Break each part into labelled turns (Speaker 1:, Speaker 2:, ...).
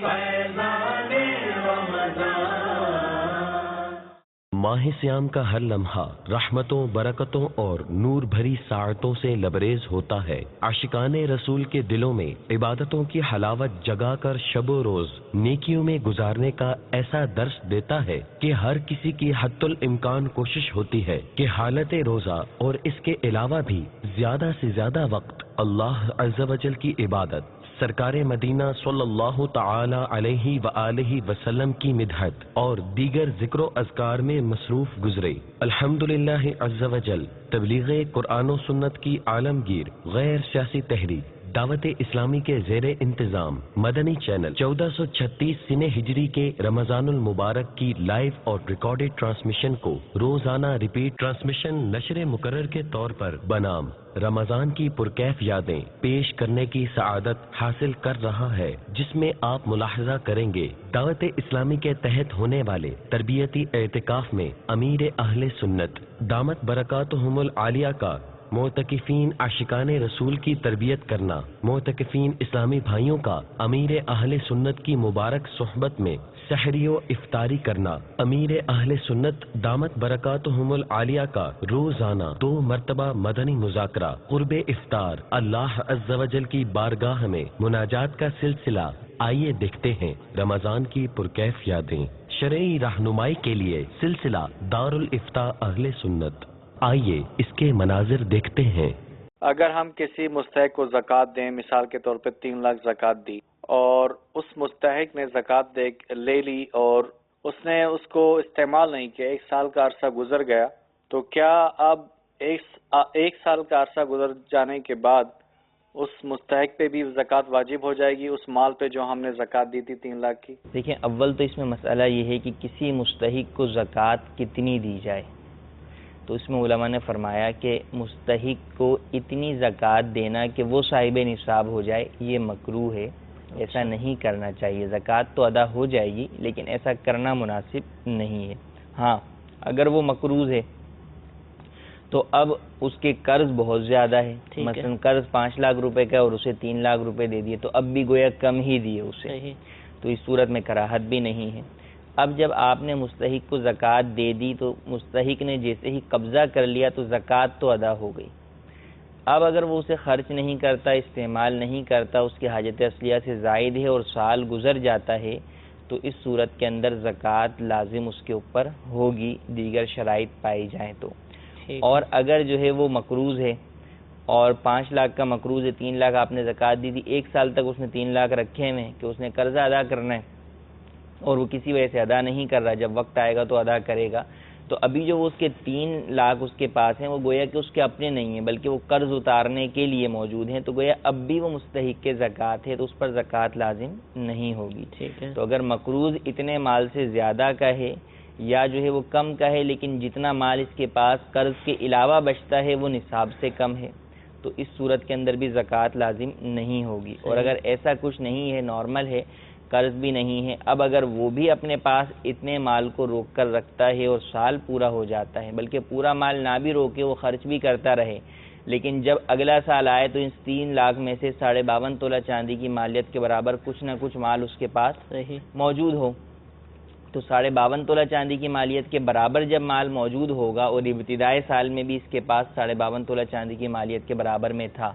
Speaker 1: فیضان رمضان۔
Speaker 2: ماہ سیام کا ہر لمحہ رحمتوں، برکتوں اور نور بھری ساعتوں سے لبریز ہوتا ہے۔ عاشقان رسول کے دلوں میں عبادتوں کی حلاوت جگا کر شب و روز نیکیوں میں گزارنے کا ایسا درس دیتا ہے کہ ہر کسی کی حتی الامکان کوشش ہوتی ہے کہ حالت روزہ اور اس کے علاوہ بھی زیادہ سے زیادہ وقت اللہ عز و جل کی عبادت، سرکار مدینہ صلی اللہ تعالی علیہ وآلہ وسلم کی مدحت اور دیگر ذکر و اذکار میں مصروف گزرے۔ الحمدللہ عز و جل تبلیغ قرآن و سنت کی عالمگیر غیر سیاسی تحریک دعوت اسلامی کے زیر انتظام مدنی چینل 1436 سنہ ہجری کے رمضان المبارک کی لائیو اور ریکارڈڈ ٹرانسمیشن کو روزانہ ریپیٹ ٹرانسمیشن نشر مقرر کے طور پر بنام رمضان کی پرکیف یادیں پیش کرنے کی سعادت حاصل کر رہا ہے، جس میں آپ ملاحظہ کریں گے دعوت اسلامی کے تحت ہونے والے تربیتی اعتکاف میں امیر اہل سنت دامت برکاتہم العالیہ کا معتکفین عاشقان رسول کی تربیت کرنا، معتکفین اسلامی بھائیوں کا امیر اہل سنت کی مبارک صحبت میں سحری و افطاری کرنا، امیر اہل سنت دامت برکاتہم العالیہ کا روزانہ 2 مرتبہ مدنی مذاکرہ قرب افطار، اللہ عز و جل کی بارگاہ میں مناجات کا سلسلہ۔ آئیے دیکھتے ہیں رمضان کی پرکیف یادیں، شرعی رہنمائی کے لیے سلسلہ دار الافتاء اہل سنت۔ آئیے اس کے مناظر دیکھتے ہیں۔
Speaker 3: اگر ہم کسی مستحق کو زکوٰۃ دیں، مثال کے طور پہ 3 لاکھ زکوٰۃ دی اور اس مستحق نے زکوٰۃ لے لی اور اس نے اس کو استعمال نہیں کیا، 1 سال کا عرصہ گزر گیا، تو کیا اب 1 سال کا عرصہ گزر جانے کے بعد اس مستحق پہ بھی زکوٰۃ واجب ہو جائے گی اس مال پہ جو ہم نے زکوٰۃ دی تھی 3 لاکھ کی؟
Speaker 4: دیکھیں، اول تو اس میں مسئلہ یہ ہے کہ کسی مستحق کو زکوٰۃ کتنی دی جائے، تو اس میں علماء نے فرمایا کہ مستحق کو اتنی زکوٰۃ دینا کہ وہ صاحب نصاب ہو جائے، یہ مکروہ ہے، ایسا نہیں کرنا چاہیے۔ زکوٰۃ تو ادا ہو جائے گی لیکن ایسا کرنا مناسب نہیں ہے۔ ہاں، اگر وہ مقروض ہے تو اب اس کے قرض بہت زیادہ ہے، مثلا قرض 5 لاکھ روپے کا اور اسے 3 لاکھ روپے دے دیے، تو اب بھی گویا کم ہی دیے اسے، تو اس صورت میں کراہت بھی نہیں ہے۔ اب جب آپ نے مستحق کو زکوٰۃ دے دی تو مستحق نے جیسے ہی قبضہ کر لیا تو زکوٰۃ تو ادا ہو گئی۔ اب اگر وہ اسے خرچ نہیں کرتا، استعمال نہیں کرتا، اس کی حاجت اصلیہ سے زائد ہے اور سال گزر جاتا ہے، تو اس صورت کے اندر زکوٰۃ لازم اس کے اوپر ہوگی، دیگر شرائط پائی جائیں تو۔ اور اگر جو ہے وہ مقروض ہے اور 5 لاکھ کا مقروض ہے، 3 لاکھ آپ نے زکوٰۃ دی تھی، 1 سال تک اس نے 3 لاکھ رکھے ہوئے کہ اس نے قرضہ ادا کرنا ہے اور وہ کسی وجہ سے ادا نہیں کر رہا، جب وقت آئے گا تو ادا کرے گا، تو ابھی جو وہ اس کے 3 لاکھ اس کے پاس ہیں وہ گویا کہ اس کے اپنے نہیں ہیں بلکہ وہ قرض اتارنے کے لیے موجود ہیں، تو گویا اب بھی وہ مستحق کے زکوٰۃ ہے تو اس پر زکوٰۃ لازم نہیں ہوگی۔ تو اگر مقروض اتنے مال سے زیادہ کا ہے یا جو ہے وہ کم کا ہے لیکن جتنا مال اس کے پاس قرض کے علاوہ بچتا ہے وہ نصاب سے کم ہے، تو اس صورت کے اندر بھی زکوٰۃ لازم نہیں ہوگی۔ اور اگر ایسا کچھ نہیں ہے، نارمل ہے، قرض بھی نہیں ہے، اب اگر وہ بھی اپنے پاس اتنے مال کو روک کر رکھتا ہے اور سال پورا ہو جاتا ہے، بلکہ پورا مال نہ بھی روکے، وہ خرچ بھی کرتا رہے، لیکن جب اگلا سال آئے تو ان 3 لاکھ میں سے 52.5 تولہ چاندی کی مالیت کے برابر کچھ نہ کچھ مال اس کے پاس موجود ہو، تو 52.5 تولہ چاندی کی مالیت کے برابر جب مال موجود ہوگا اور ابتدائی سال میں بھی اس کے پاس 52.5 تولہ چاندی کی مالیت کے برابر میں تھا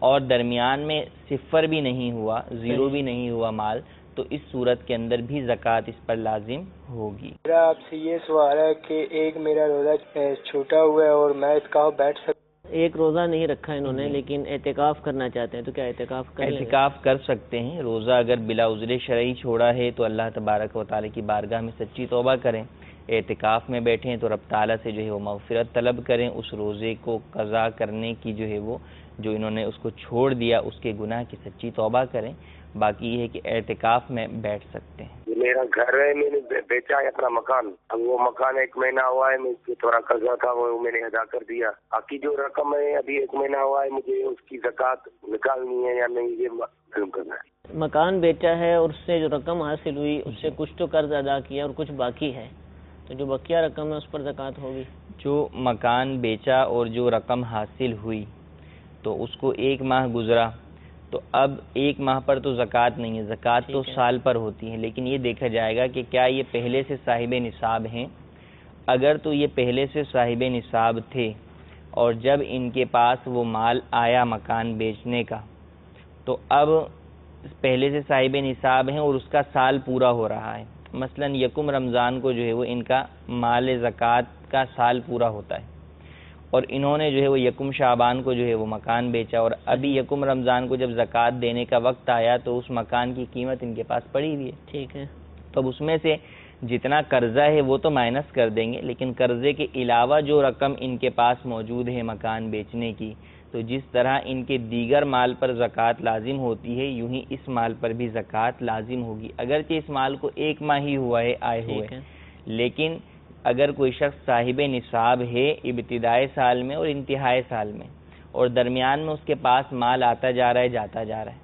Speaker 4: اور درمیان میں صفر بھی نہیں ہوا، زیرو بھی نہیں ہوا مال، تو اس صورت کے اندر بھی زکوٰۃ اس پر لازم ہوگی۔
Speaker 5: میرا آپ سے یہ سوال ہے کہ ایک میرا روزہ چھوٹا ہوا ہے اور میں اعتکاف بیٹھ سکتا ہوں؟
Speaker 6: ایک روزہ نہیں رکھا انہوں نے لیکن اعتکاف کرنا چاہتے ہیں، تو کیا اعتکاف کر لیں؟
Speaker 4: اعتکاف کر سکتے ہیں۔ روزہ اگر بلا عذر شرعی چھوڑا ہے تو اللہ تبارک و تعالی کی بارگاہ میں سچی توبہ کریں، اعتکاف میں بیٹھیں تو رب تعالیٰ سے جو ہے وہ مغفرت طلب کریں، اس روزے کو قضا کرنے کی جو ہے وہ جو انہوں نے اس کو چھوڑ دیا اس کے گناہ کی سچی توبہ کریں۔ باقی یہ ہے کہ اعتکاف میں بیٹھ سکتے ہیں۔
Speaker 7: میرا گھر ہے، میں نے بیچا ہے اپنا مکان، اب وہ مکان 1 مہینہ ہوا ہے، مجھے تھوڑا قرضہ تھا وہ میں نے ادا کر دیا، باقی جو رقم ہے ابھی 1 مہینہ ہوا ہے، مجھے اس کی زکوٰۃ نکالنی ہے یا نہیں یہ معلوم کرنا ہے۔
Speaker 6: مکان بیچا ہے اور اس سے جو رقم حاصل ہوئی اس سے کچھ تو قرض ادا کیا اور کچھ باقی ہے، تو جو بقیہ رقم ہے اس پر زکوٰۃ ہوگی؟
Speaker 4: جو مکان بیچا اور جو رقم حاصل ہوئی تو اس کو 1 ماہ گزرا، تو تو اب ایک ماہ پر تو زکوٰۃ نہیں ہے، زکوٰۃ تو سال پر ہوتی ہے، لیکن یہ دیکھا جائے گا کہ کیا یہ پہلے سے صاحب نصاب ہیں۔ اگر تو یہ پہلے سے صاحب نصاب تھے اور جب ان کے پاس وہ مال آیا مکان بیچنے کا، تو اب پہلے سے صاحب نصاب ہیں اور اس کا سال پورا ہو رہا ہے، مثلا یکم رمضان کو جو ہے وہ ان کا مال زکوٰۃ کا سال پورا ہوتا ہے، اور انہوں نے جو ہے وہ یکم شعبان کو جو ہے وہ مکان بیچا، اور ابھی یکم رمضان کو جب زکوٰۃ دینے کا وقت آیا تو اس مکان کی قیمت ان کے پاس پڑی ہوئی ہے،
Speaker 6: ٹھیک ہے،
Speaker 4: تو اب اس میں سے جتنا قرضہ ہے وہ تو مائنس کر دیں گے، لیکن قرضے کے علاوہ جو رقم ان کے پاس موجود ہے مکان بیچنے کی، تو جس طرح ان کے دیگر مال پر زکوٰۃ لازم ہوتی ہے، یوں ہی اس مال پر بھی زکوٰۃ لازم ہوگی، اگرچہ اس مال کو ایک ماہ ہی ہوا ہے آئے ہوئے، لیکن اگر کوئی شخص صاحب نصاب ہے ابتدائی سال میں اور انتہائی سال میں، اور درمیان میں اس کے پاس مال آتا جا رہا ہے جاتا جا رہا ہے،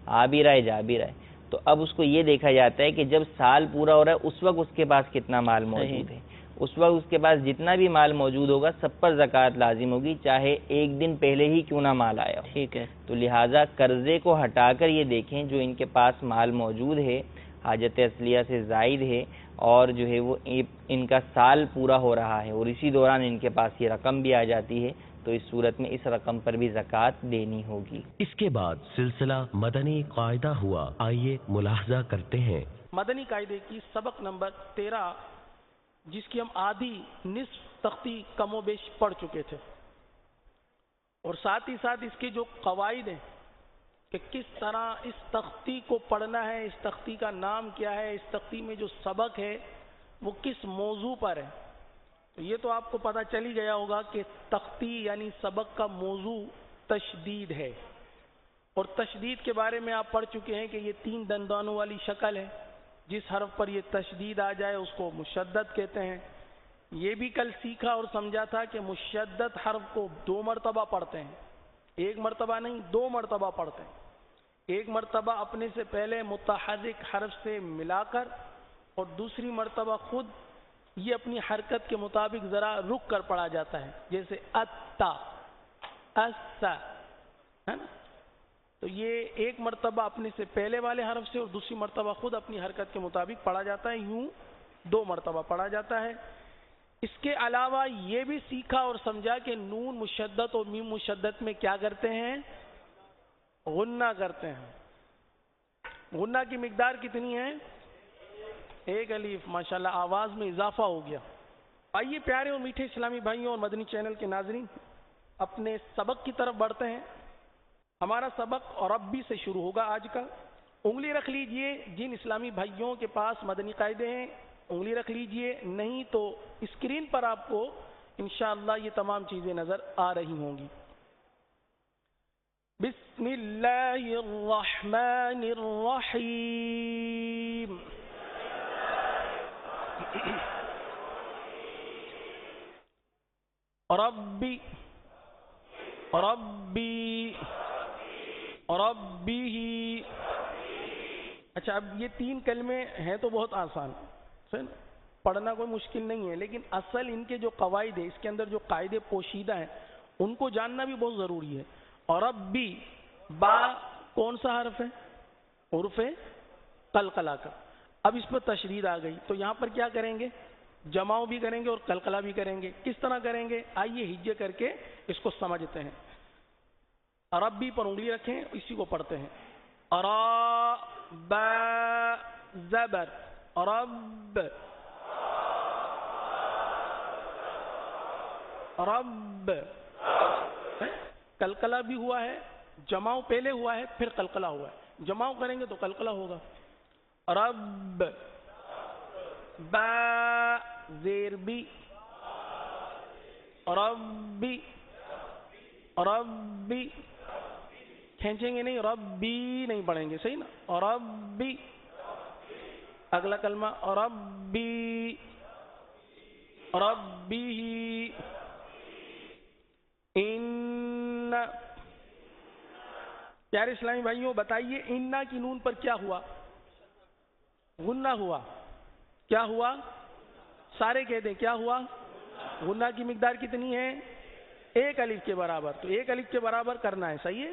Speaker 4: آ بھی رہا ہے جا بھی رہا ہے، تو اب اس کو یہ دیکھا جاتا ہے کہ جب سال پورا ہو رہا ہے اس وقت اس کے پاس کتنا مال موجود ہے، اس وقت اس کے پاس جتنا بھی مال موجود ہوگا سب پر زکوٰۃ لازم ہوگی، چاہے ایک دن پہلے ہی کیوں نہ مال آیا ہو،
Speaker 6: ٹھیک ہے۔
Speaker 4: تو لہٰذا قرضے کو ہٹا کر یہ دیکھیں جو ان کے پاس مال موجود ہے حاجت اصلیہ سے زائد ہے، اور جو ہے وہ ان کا سال پورا ہو رہا ہے اور اسی دوران ان کے پاس یہ رقم بھی آ جاتی ہے، تو اس صورت میں اس رقم پر بھی زکوٰۃ دینی ہوگی۔
Speaker 2: اس کے بعد سلسلہ مدنی قاعدہ ہوا، آئیے ملاحظہ کرتے ہیں۔
Speaker 8: مدنی قاعدے کی سبق نمبر 13، جس کی ہم آدھی نصف تختی کم و بیش پڑھ چکے تھے، اور ساتھ ہی ساتھ اس کے جو قواعد ہیں کہ کس طرح اس تختی کو پڑھنا ہے، اس تختی کا نام کیا ہے، اس تختی میں جو سبق ہے وہ کس موضوع پر ہے، تو یہ تو آپ کو پتہ چل ہی گیا ہوگا کہ تختی یعنی سبق کا موضوع تشدید ہے، اور تشدید کے بارے میں آپ پڑھ چکے ہیں کہ یہ 3 دندانوں والی شکل ہے، جس حرف پر یہ تشدید آ جائے اس کو مشدد کہتے ہیں۔ یہ بھی کل سیکھا اور سمجھا تھا کہ مشدد حرف کو 2 مرتبہ پڑھتے ہیں، 1 مرتبہ نہیں 2 مرتبہ پڑھتے ہیں، 1 مرتبہ اپنے سے پہلے متحرک حرف سے ملا کر، اور دوسری مرتبہ خود یہ اپنی حرکت کے مطابق ذرا رک کر پڑھا جاتا ہے، جیسے اتا، اسا، ہے نا، تو یہ 1 مرتبہ اپنے سے پہلے والے حرف سے اور دوسری مرتبہ خود اپنی حرکت کے مطابق پڑھا جاتا ہے، یوں 2 مرتبہ پڑھا جاتا ہے۔ اس کے علاوہ یہ بھی سیکھا اور سمجھا کہ نون مشدد اور میم مشدد میں کیا کرتے ہیں؟ غنہ کرتے ہیں۔ غنہ کی مقدار کتنی ہے؟ 1 الف، ماشاءاللہ آواز میں اضافہ ہو گیا۔ آئیے پیارے اور میٹھے اسلامی بھائیوں اور مدنی چینل کے ناظرین، اپنے سبق کی طرف بڑھتے ہیں۔ ہمارا سبق ربی سے شروع ہوگا آج کا۔ انگلی رکھ لیجئے، جن اسلامی بھائیوں کے پاس مدنی قاعدے ہیں انگلی رکھ لیجئے، نہیں تو اسکرین پر آپ کو انشاءاللہ یہ تمام چیزیں نظر آ رہی ہوں گی۔ بسم اللہ الرحمن الرحیم۔ ربی ربی ربی۔ اچھا، اب یہ 3 کلمے ہیں تو بہت آسان، پڑھنا کوئی مشکل نہیں ہے، لیکن اصل ان کے جو قواعد ہیں، اس کے اندر جو قاعدے پوشیدہ ہیں ان کو جاننا بھی بہت ضروری ہے۔ اور ربی، با کون سا حرف ہے؟ حرف قلقلہ کا۔ اب اس پر تشدید آ گئی تو یہاں پر کیا کریں گے؟ جماؤ بھی کریں گے اور قلقلہ بھی کریں گے۔ کس طرح کریں گے؟ آئیے ہجے کر کے اس کو سمجھتے ہیں۔ ربی پر انگلی رکھیں، اسی کو پڑھتے ہیں۔ را با زبر رب، رب، قلقلہ بھی ہوا ہے، جماؤ پہلے ہوا ہے پھر قلقلہ ہوا ہے، جماؤ کریں گے تو قلقلہ ہوگا۔ رب، با زیر بی، ربی، ربی، کھینچیں گے نہیں، ربی نہیں پڑھیں گے، صحیح نا؟ ربی۔ اگلا کلمہ ربی، ربی، ان۔ پیارے اسلامی بھائیوں بتائیے ان کی نون پر کیا ہوا؟ غنہ ہوا۔ کیا ہوا؟ سارے کہہ دیں کیا ہوا؟ غنہ کی مقدار کتنی ہے؟ 1 الف کے برابر، تو 1 الف کے برابر کرنا ہے، صحیح ہے؟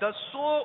Speaker 9: 10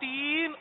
Speaker 9: 3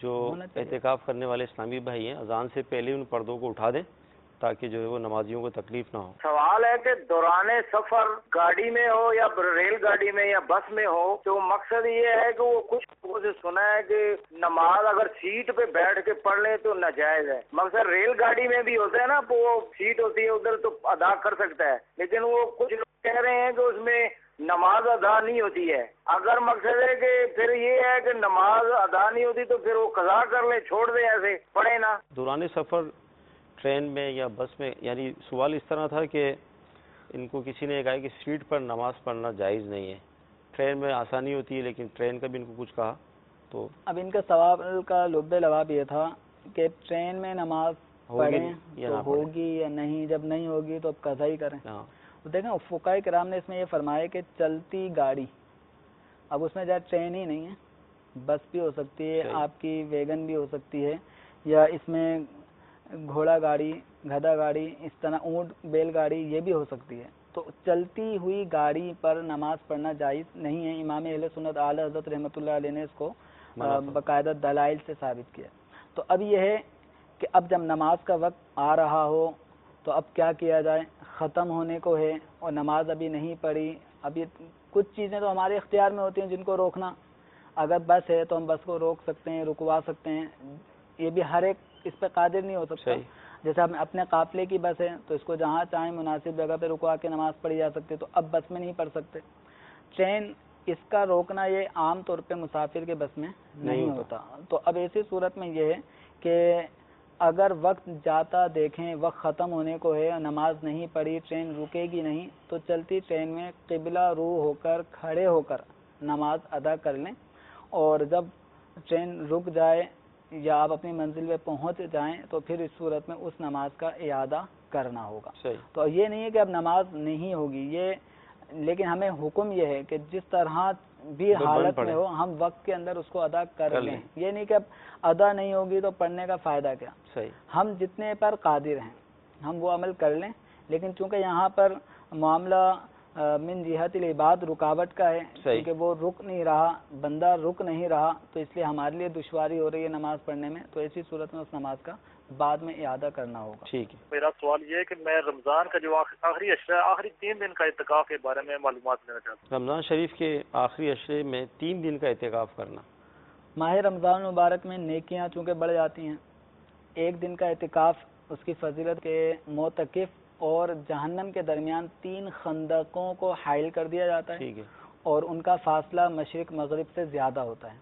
Speaker 10: جو اعتکاف کرنے والے اسلامی بھائی ہیں اذان سے پہلے ان پردوں کو اٹھا دیں تاکہ جو ہے وہ نمازیوں کو تکلیف نہ ہو.
Speaker 11: سوال ہے کہ دوران سفر گاڑی میں ہو یا ریل گاڑی میں یا بس میں ہو تو مقصد یہ ہے کہ وہ کچھ لوگوں سے سنا ہے کہ نماز اگر سیٹ پہ بیٹھ کے پڑھ لیں تو ناجائز ہے. مقصد ریل گاڑی میں بھی ہوتا ہے نا, وہ سیٹ ہوتی ہے ادھر تو ادا کر سکتا ہے, لیکن وہ کچھ لوگ کہہ رہے ہیں کہ اس میں نماز ادا نہیں ہوتی ہے. اگر مقصد ہے کہ پھر یہ ہے کہ نماز ادا نہیں ہوتی تو پھر وہ قضا کر لیں, چھوڑ دیں, ایسے پڑھے نا.
Speaker 10: دوران سفر ٹرین میں یا بس میں, یعنی سوال اس طرح تھا کہ ان کو کسی نے کہا کہ سیٹ پر نماز پڑھنا جائز نہیں ہے, ٹرین میں آسانی ہوتی ہے لیکن ٹرین کا بھی ان کو کچھ کہا تو اب
Speaker 12: ان کا سوال کا لب لباب یہ تھا کہ ٹرین میں نماز پڑھیں تو ہوگی یا نہیں, جب نہیں ہوگی تو اب قضا ہی کریں. دیکھیں فقہاء کرام نے اس میں یہ فرمایا کہ چلتی گاڑی, اب اس میں جائے ٹرین ہی نہیں ہے, بس بھی ہو سکتی ہے, آپ کی ویگن بھی ہو سکتی ہے, یا اس میں گھوڑا گاڑی, گدھا گاڑی, اس طرح اونٹ بیل گاڑی یہ بھی ہو سکتی ہے. تو چلتی ہوئی گاڑی پر نماز پڑھنا جائز نہیں ہے. امام اہل سنت اعلی حضرت رحمۃ اللہ علیہ نے اس کو باقاعدہ دلائل سے ثابت کیا. تو اب یہ ہے کہ اب جب نماز کا وقت آ رہا ہو تو اب کیا کیا جائے, ختم ہونے کو ہے اور نماز ابھی نہیں پڑھی. اب یہ کچھ چیزیں تو ہمارے اختیار میں ہوتی ہیں جن کو روکنا, اگر بس ہے تو ہم بس کو روک سکتے ہیں, رکوا سکتے ہیں, یہ بھی ہر ایک اس پہ قادر نہیں ہو سکتا. جیسے ہم اپنے قافلے کی بس ہے تو اس کو جہاں چاہیں مناسب جگہ پہ رکوا کے نماز پڑھی جا سکتی, تو اب بس میں نہیں پڑھ سکتے. ٹرین اس کا روکنا یہ عام طور پہ مسافر کے بس میں نہیں ہوتا. تو اب ایسی صورت میں یہ ہے کہ اگر وقت جاتا دیکھیں وقت ختم ہونے کو ہے, نماز نہیں پڑھی, ٹرین رکے گی نہیں, تو چلتی ٹرین میں قبلہ رو ہو کر کھڑے ہو کر نماز ادا کر لیں, اور جب ٹرین رک جائے یا آپ اپنی منزل پہ پہنچ جائیں تو پھر اس صورت میں اس نماز کا اعادہ کرنا ہوگا. تو یہ نہیں ہے کہ اب نماز نہیں ہوگی, یہ لیکن ہمیں حکم یہ ہے کہ جس طرح بھی حالت میں ہو ہم وقت کے اندر اس کو ادا کر لیں. یہ نہیں کہ اب ادا نہیں ہوگی تو پڑھنے کا فائدہ کیا. ہم جتنے پر قادر ہیں ہم وہ عمل کر لیں, لیکن چونکہ یہاں پر معاملہ من جہت العباد رکاوٹ کا ہے, کیونکہ وہ رک نہیں رہا, بندہ رک نہیں رہا, تو اس لیے ہمارے لیے دشواری ہو رہی ہے نماز پڑھنے میں. تو ایسی صورت میں اس نماز کا بعد میں اعادہ کرنا ہوگا.
Speaker 10: ٹھیک ہے.
Speaker 13: میرا سوال یہ ہے کہ میں رمضان کا جو آخری اشرہ آخری 3 دن کا اعتکاف کے بارے میں معلومات لینا چاہتا ہوں.
Speaker 10: رمضان شریف کے آخری اشرے میں 3 دن کا اعتکاف کرنا.
Speaker 12: ماہ رمضان مبارک میں نیکیاں چونکہ بڑھ جاتی ہیں, 1 دن کا اعتکاف اس کی فضیلت کے معتکف اور جہنم کے درمیان 3 خندقوں کو حائل کر دیا جاتا ہے, اور ان کا فاصلہ مشرق مغرب سے زیادہ ہوتا ہے.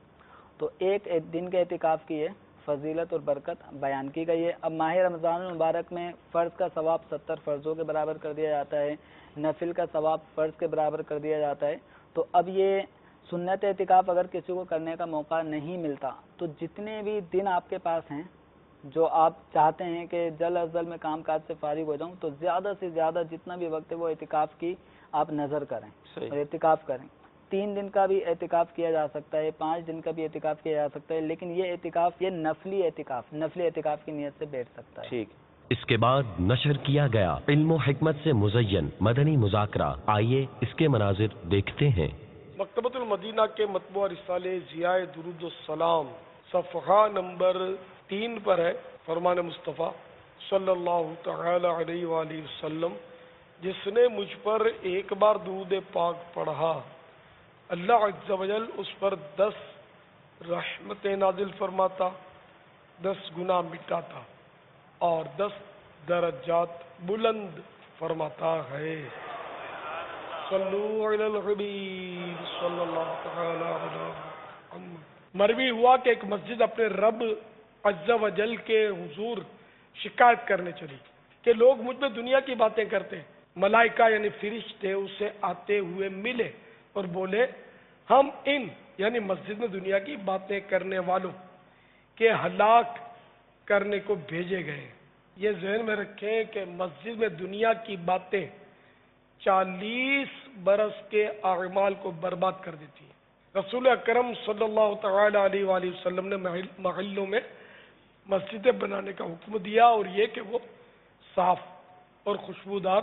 Speaker 12: تو ایک دن کے اعتکاف کی ہے فضیلت اور برکت بیان کی گئی ہے. اب ماہ رمضان المبارک میں فرض کا ثواب 70 فرضوں کے برابر کر دیا جاتا ہے, نفل کا ثواب فرض کے برابر کر دیا جاتا ہے. تو اب یہ سنت اعتکاف اگر کسی کو کرنے کا موقع نہیں ملتا تو جتنے بھی دن آپ کے پاس ہیں جو آپ چاہتے ہیں کہ جلد از جلد میں کام کاج سے فارغ ہو جاؤں, تو زیادہ سے زیادہ جتنا بھی وقت ہے وہ اعتکاف کی آپ نظر کریں اور اعتکاف کریں. 3 دن کا بھی اعتکاف کیا جا سکتا ہے, 5 دن کا بھی اعتکاف کیا جا سکتا ہے, لیکن یہ اعتکاف یہ نفلی اعتکاف کی نیت سے بیٹھ سکتا ہے.
Speaker 2: ٹھیک. اس کے بعد نشر کیا گیا علم و حکمت سے مزین مدنی مذاکرہ. آئیے اس کے مناظر دیکھتے ہیں.
Speaker 14: مکتبۃ المدینہ کے مطبوعہ رسالے ضیاء درود السلام صفحہ نمبر 3 پر ہے فرمان مصطفیٰ صلی اللہ تعالی علیہ وآلہ وسلم, جس نے مجھ پر ایک بار درود پاک پڑھا اللہ عز و جل اس پر 10 رحمتیں نازل فرماتا, 10 گناہ مٹاتا اور 10 درجات بلند فرماتا ہے. صلو علی الحبیب صلی اللہ تعالی علیہ وسلم. مروی ہوا کہ ایک مسجد اپنے رب عز و جل کے حضور شکایت کرنے چلی کہ لوگ مجھ پہ دنیا کی باتیں کرتے ہیں. ملائکہ یعنی فرشتے اسے آتے ہوئے ملے اور بولے ہم ان یعنی مسجد میں دنیا کی باتیں کرنے والوں کے ہلاک کرنے کو بھیجے گئے. یہ ذہن میں رکھیں کہ مسجد میں دنیا کی باتیں 40 برس کے اعمال کو برباد کر دیتی ہے. رسول اکرم صلی اللہ تعالی علیہ وآلہ وسلم نے محلوں میں مسجدیں بنانے کا حکم دیا, اور یہ کہ وہ صاف اور خوشبودار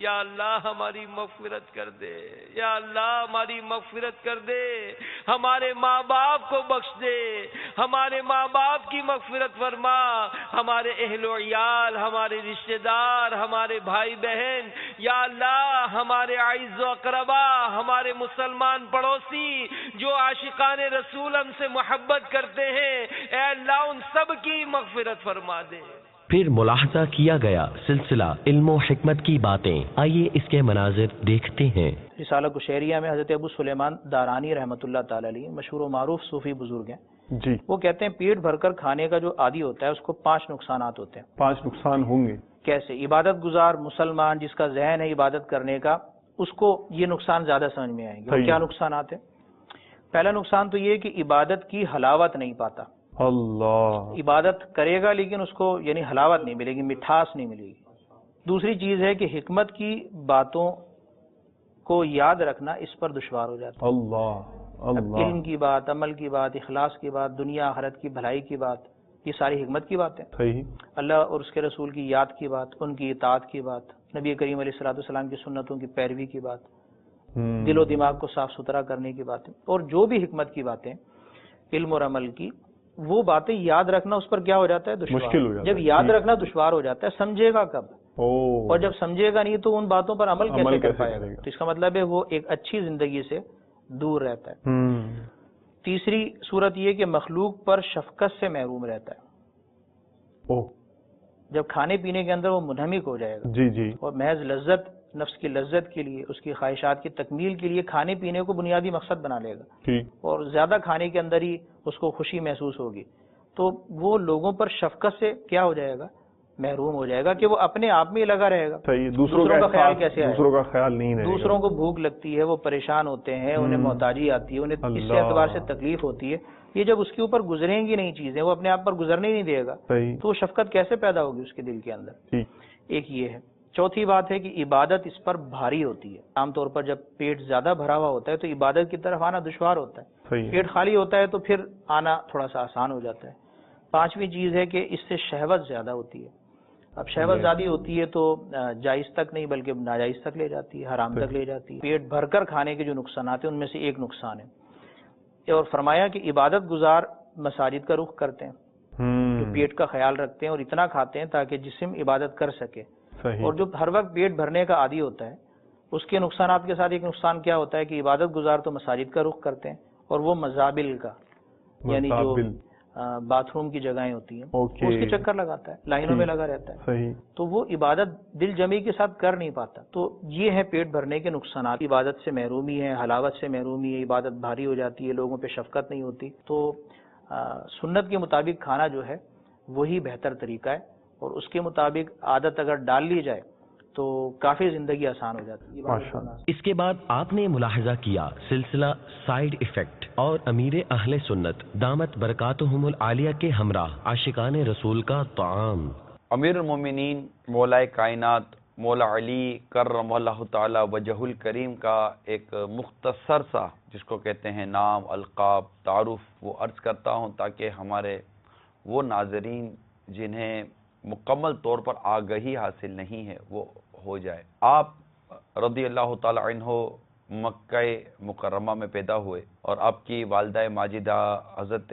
Speaker 15: یا اللہ ہماری مغفرت کر دے، یا اللہ ہماری مغفرت کر دے، ہمارے ماں باپ کو بخش دے، ہمارے ماں باپ کی مغفرت فرما، ہمارے اہل و عیال، ہمارے رشتہ دار، ہمارے بھائی بہن، یا اللہ ہمارے اعز و اقربا، ہمارے مسلمان پڑوسی جو عاشقان رسول ہم سے محبت کرتے ہیں، اے اللہ ان سب کی مغفرت فرما دے۔
Speaker 2: پھر ملاحظہ کیا گیا سلسلہ علم و حکمت کی باتیں، آئیے اس کے مناظر دیکھتے ہیں۔
Speaker 16: رسالہ کشیریہ میں حضرت ابو سلیمان دارانی رحمۃ اللہ تعالی علیہ مشہور و معروف صوفی بزرگ ہیں
Speaker 17: جی،
Speaker 16: وہ کہتے ہیں پیٹ بھر کر کھانے کا جو عادی ہوتا ہے اس کو 5 نقصانات ہوتے ہیں۔
Speaker 17: 5 نقصان ہوں گے
Speaker 16: کیسے؟ عبادت گزار مسلمان جس کا ذہن ہے عبادت کرنے کا، اس کو یہ نقصان زیادہ سمجھ میں آئیں گے۔ اور کیا نقصانات ہیں؟ پہلا نقصان تو یہ کہ عبادت کی حلاوت نہیں پاتا۔
Speaker 17: اللہ،
Speaker 16: عبادت کرے گا لیکن اس کو یعنی حلاوت نہیں ملے گی، مٹھاس نہیں ملے گی۔ دوسری چیز ہے کہ حکمت کی باتوں کو یاد رکھنا اس پر دشوار ہو جاتا ہے۔
Speaker 17: اللہ،
Speaker 16: علم کی بات، عمل کی بات، اخلاص کی بات، دنیا آخرت کی بھلائی کی بات، یہ ساری حکمت کی باتیں،
Speaker 17: صحیح،
Speaker 16: اللہ اور اس کے رسول کی یاد کی بات، ان کی اطاعت کی بات، نبی کریم علیہ الصلوۃ والسلام کی سنتوں کی پیروی کی بات، دل و دماغ کو صاف ستھرا کرنے کی باتیں، اور جو بھی حکمت کی باتیں علم اور عمل کی، وہ باتیں یاد رکھنا اس پر کیا ہو جاتا ہے؟ دشوار
Speaker 17: مشکل ہو جاتا ہے۔
Speaker 16: جب یاد رکھنا دشوار ہو جاتا ہے سمجھے گا کب؟ اور جب سمجھے گا نہیں تو ان باتوں پر عمل کیسے کر پائے گا؟ تو اس کا مطلب ہے وہ ایک اچھی زندگی سے دور رہتا ہے۔ تیسری صورت یہ کہ مخلوق پر شفقت سے محروم رہتا ہے۔ جب کھانے پینے کے اندر وہ منہمک ہو جائے گا،
Speaker 17: جی جی،
Speaker 16: اور محض لذت، نفس کی لذت کے لیے، اس کی خواہشات کی تکمیل کے لیے کھانے پینے کو بنیادی مقصد بنا لے گا، اور زیادہ کھانے کے اندر ہی اس کو خوشی محسوس ہوگی، تو وہ لوگوں پر شفقت سے کیا ہو جائے گا؟ محروم ہو جائے گا کہ وہ اپنے آپ میں لگا رہے گا۔ دوسروں کا خیال کیسے آئے؟
Speaker 17: دوسروں کا خیال نہیں رہے گا۔
Speaker 16: دوسروں کو بھوک لگتی ہے، وہ پریشان ہوتے ہیں، انہیں محتاجی آتی ہے، انہیں اس اعتبار سے تکلیف ہوتی ہے، یہ جب اس کے اوپر گزریں گی نہیں چیزیں، وہ اپنے آپ پر گزرنے ہی نہیں دے گا، تو وہ شفقت کیسے پیدا ہوگی اس کے دل کے اندر؟ ایک یہ ہے۔ چوتھی بات ہے کہ عبادت اس پر بھاری ہوتی ہے۔ عام طور پر جب پیٹ زیادہ بھرا ہوا ہوتا ہے تو عبادت کی طرف آنا دشوار ہوتا ہے، پیٹ خالی ہوتا ہے تو پھر آنا تھوڑا سا آسان ہو جاتا ہے۔ پانچویں چیز ہے کہ اس سے شہوت زیادہ ہوتی ہے۔ اب شہوت زیادہ ہوتی ہے تو جائز تک نہیں بلکہ ناجائز تک لے جاتی ہے، حرام تک لے جاتی ہے۔ پیٹ بھر کر کھانے کے جو نقصانات ہیں ان میں سے ایک نقصان ہے، اور فرمایا کہ عبادت گزار مساجد کا رخ کرتے ہیں، جو پیٹ کا خیال رکھتے ہیں اور اتنا کھاتے ہیں تاکہ جسم عبادت کر سکے، اور جو ہر وقت پیٹ بھرنے کا عادی ہوتا ہے اس کے نقصانات کے ساتھ ایک نقصان کیا ہوتا ہے کہ عبادت گزار تو مساجد کا رخ کرتے ہیں اور وہ مزابل کا، یعنی جو باتھ روم کی جگہیں ہوتی ہیں اس کے چکر لگاتا ہے، لائنوں میں لگا رہتا ہے، تو وہ عبادت دل جمی کے ساتھ کر نہیں پاتا۔ تو یہ ہے پیٹ بھرنے کے نقصانات، عبادت سے محرومی ہے، حلاوت سے محرومی ہے، عبادت بھاری ہو جاتی ہے، لوگوں پہ شفقت نہیں ہوتی۔ تو سنت کے مطابق کھانا جو ہے وہی بہتر طریقہ ہے، اور اس کے مطابق عادت اگر ڈال لی جائے تو کافی زندگی آسان ہو جاتی ہے۔
Speaker 2: اس کے بعد آپ نے ملاحظہ کیا سلسلہ سائیڈ ایفیکٹ، اور امیر اہل سنت دامت برکاتہم العالیہ کے ہمراہ عاشقان رسول کا طعام۔
Speaker 18: امیر المومنین مولا کائنات مولا علی کرم اللہ تعالی وجہ الکریم کا ایک مختصر سا جس کو کہتے ہیں نام، القاب، تعارف وہ عرض کرتا ہوں تاکہ ہمارے وہ ناظرین جنہیں مکمل طور پر آگہی حاصل نہیں ہے وہ ہو جائے۔ آپ رضی اللہ تعالی عنہ مکہ مکرمہ میں پیدا ہوئے، اور آپ کی والدہ ماجدہ حضرت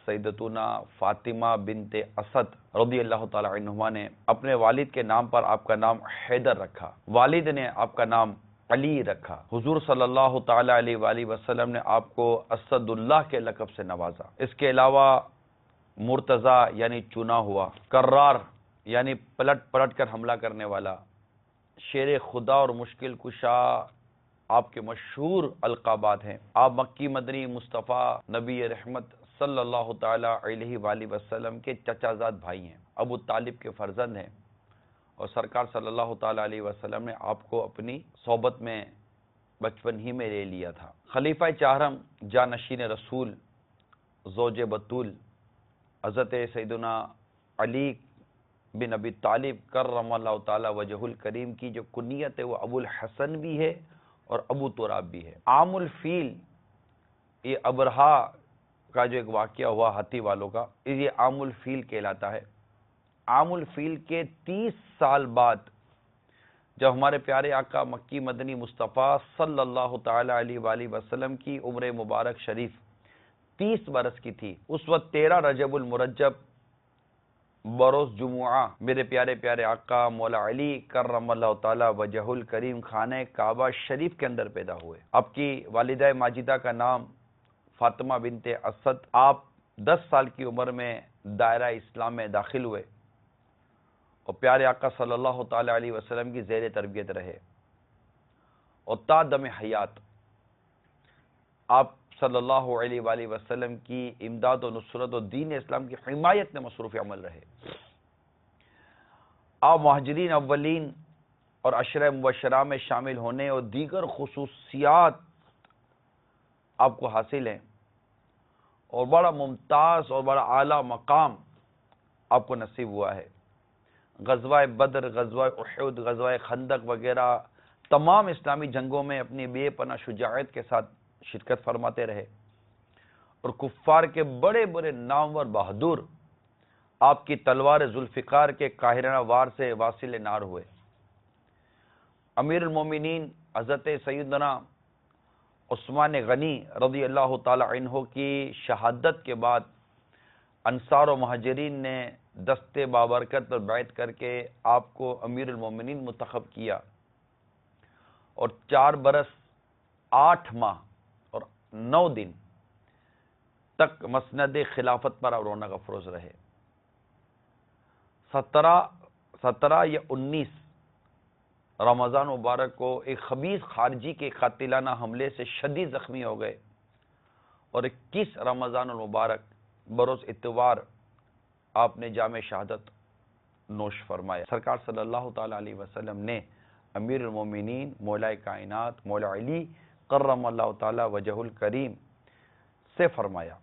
Speaker 18: سیدتنا فاطمہ بنت اسد رضی اللہ تعالی عنہما نے اپنے والد کے نام پر آپ کا نام حیدر رکھا، والد نے آپ کا نام علی رکھا۔ حضور صلی اللہ تعالی علیہ وآلہ وسلم نے آپ کو اسد اللہ کے لقب سے نوازا۔ اس کے علاوہ مرتضی یعنی چنا ہوا، کرار یعنی پلٹ پلٹ کر حملہ کرنے والا، شیر خدا اور مشکل کشا آپ کے مشہور القابات ہیں۔ آپ مکی مدنی مصطفیٰ نبی رحمت صلی اللہ تعالی علیہ وآلہ وسلم کے چچا زاد بھائی ہیں، ابو طالب کے فرزند ہیں، اور سرکار صلی اللہ تعالی علیہ وسلم نے آپ کو اپنی صحبت میں بچپن ہی میں لے لیا تھا۔ خلیفہ چہارم جانشین رسول زوج بطول حضرت سیدنا علی بن ابی طالب کرم اللہ تعالی وجہ الکریم کی جو کنیت ہے وہ ابو الحسن بھی ہے اور ابو تراب بھی ہے۔ عام الفیل، یہ ابرہا کا جو ایک واقعہ ہوا ہاتھی والوں کا، یہ عام الفیل کہلاتا ہے۔ عام الفیل کے 30 سال بعد جب ہمارے پیارے آقا مکی مدنی مصطفیٰ صلی اللہ تعالی علیہ وآلہ وسلم کی عمر مبارک شریف 30 برس کی تھی، اس وقت 13 رجب المرجب بروز جمعہ میرے پیارے پیارے آقا مولا علی کرم اللہ تعالی وجہ الکریم خانہ کعبہ شریف کے اندر پیدا ہوئے۔ آپ کی والدہ ماجدہ کا نام فاطمہ بنت اسد۔ آپ 10 سال کی عمر میں دائرہ اسلام میں داخل ہوئے اور پیارے آقا صلی اللہ تعالی علیہ وسلم کی زیر تربیت رہے اور تا دم حیات آپ صلی اللہ علیہ وآلہ وسلم کی امداد و نصرت و دین اسلام کی حمایت میں مصروف عمل رہے۔ آپ مہاجرین اولین اور عشرہ مبشرہ میں شامل ہونے اور دیگر خصوصیات آپ کو حاصل ہیں اور بڑا ممتاز اور بڑا اعلیٰ مقام آپ کو نصیب ہوا ہے۔ غزوہ بدر، غزوہ احد، غزوہ خندق وغیرہ تمام اسلامی جنگوں میں اپنی بے پناہ شجاعت کے ساتھ شرکت فرماتے رہے اور کفار کے بڑے بڑے نامور بہادر آپ کی تلوار ذوالفقار کے قاہرانہ وار سے واصل نار ہوئے۔ امیر المومنین حضرت سیدنا عثمان غنی رضی اللہ تعالی عنہ کی شہادت کے بعد انصار و مہاجرین نے دست بابرکت پر بیعت کر کے آپ کو امیر المومنین منتخب کیا اور 4 برس 8 ماہ اور 9 دن تک مسند خلافت پر رونق افروز رہے۔ 17 یا 19 رمضان مبارک کو ایک خبیث خارجی کے قاتلانہ حملے سے شدید زخمی ہو گئے اور 21 رمضان المبارک بروز اتوار آپ نے جام شہادت نوش فرمایا۔ سرکار صلی اللہ تعالی علیہ وسلم نے امیر المومنین مولا کائنات مولا علی کرم اللہ تعالی وجہ الکریم سے فرمایا،